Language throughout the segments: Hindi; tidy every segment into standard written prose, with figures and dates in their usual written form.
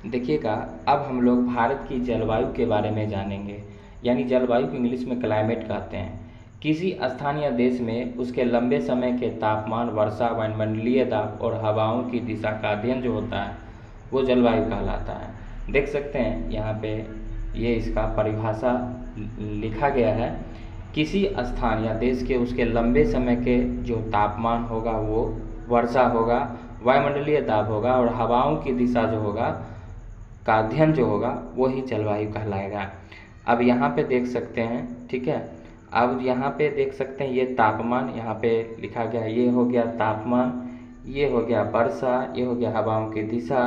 देखिएगा, अब हम लोग भारत की जलवायु के बारे में जानेंगे। यानी जलवायु को इंग्लिश में क्लाइमेट कहते हैं। किसी स्थान या देश में उसके लंबे समय के तापमान, वर्षा, वायुमंडलीय दाब और हवाओं की दिशा का अध्ययन जो होता है वो जलवायु कहलाता है। देख सकते हैं यहाँ पे ये इसका परिभाषा लिखा गया है। किसी स्थान या देश के उसके लंबे समय के जो तापमान होगा वो वर्षा होगा, वायुमंडलीय दाब होगा और हवाओं की दिशा जो होगा का अध्ययन जो होगा वो ही जलवायु कहलाएगा। अब यहाँ पे देख सकते हैं, ठीक है। अब यहाँ पे देख सकते हैं ये तापमान यहाँ पे लिखा गया, ये हो गया तापमान, ये हो गया वर्षा, ये हो गया हवाओं की दिशा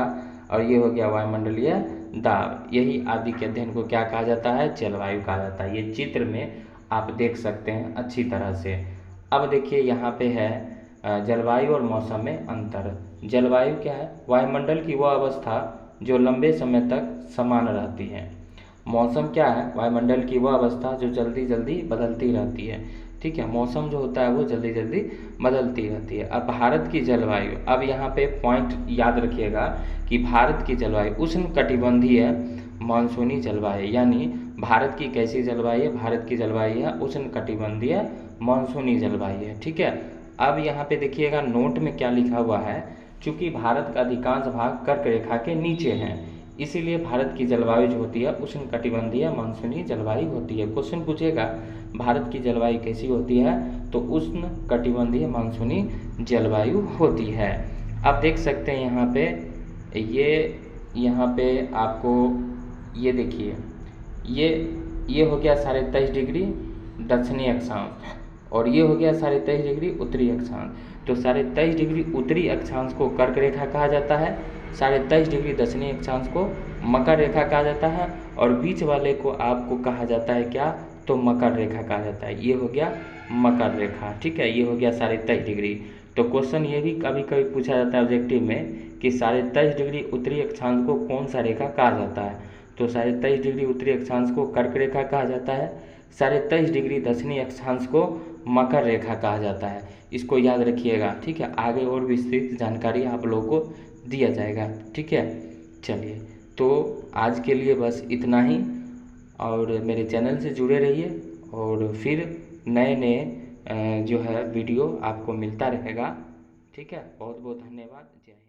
और ये हो गया वायुमंडलीय दाब। यही आदि के अध्ययन को क्या कहा जाता है? जलवायु कहा जाता है। ये चित्र में आप देख सकते हैं अच्छी तरह से। अब देखिए यहाँ पे है जलवायु और मौसम में अंतर। जलवायु क्या है? वायुमंडल की वह अवस्था जो लंबे समय तक समान रहती है। मौसम क्या है? वायुमंडल की वह अवस्था जो जल्दी जल्दी बदलती रहती है। ठीक है, मौसम जो होता है वो जल्दी जल्दी बदलती रहती है। अब भारत की जलवायु, अब यहाँ पे पॉइंट याद रखिएगा कि भारत की जलवायु उष्णकटिबंधीय मानसूनी जलवायु, यानी भारत की कैसी जलवायु है? भारत की जलवायु है उष्णकटिबंधीय मानसूनी जलवायु है। ठीक है, अब यहाँ पे देखिएगा नोट में क्या लिखा हुआ है। चूँकि भारत का अधिकांश भाग कर्क रेखा के नीचे है, इसीलिए भारत की जलवायु जो होती है उष्णकटिबंधीय मानसूनी जलवायु होती है। क्वेश्चन पूछेगा भारत की जलवायु कैसी होती है, तो उष्णकटिबंधीय मानसूनी जलवायु होती है। आप देख सकते हैं यहाँ पे यहाँ पे आपको ये देखिए, ये हो गया 23.5 डिग्री दक्षिणी अक्षांश और ये हो गया 23.5 डिग्री उत्तरी अक्षांश। तो 23.5 डिग्री उत्तरी अक्षांश को कर्क रेखा कहा जाता है, 23.5 डिग्री दक्षिणी अक्षांश को मकर रेखा कहा जाता है और बीच वाले को आपको कहा जाता है क्या? तो मकर रेखा कहा जाता है। ये हो गया मकर रेखा। ठीक है, ये हो गया 23.5 डिग्री। तो क्वेश्चन ये भी कभी कभी पूछा जाता है ऑब्जेक्टिव में कि 23.5 डिग्री उत्तरी अक्षांश को कौन सा रेखा कहा जाता है? तो 23.5 डिग्री उत्तरी अक्षांश को कर्क रेखा कहा जाता है, 23.5 डिग्री दक्षिणी अक्षांश को मकर रेखा कहा जाता है। इसको याद रखिएगा। ठीक है, आगे और विस्तृत जानकारी आप लोगों को दिया जाएगा। ठीक है, चलिए तो आज के लिए बस इतना ही और मेरे चैनल से जुड़े रहिए और फिर नए नए जो है वीडियो आपको मिलता रहेगा। ठीक है, बहुत बहुत धन्यवाद। जय हिंद।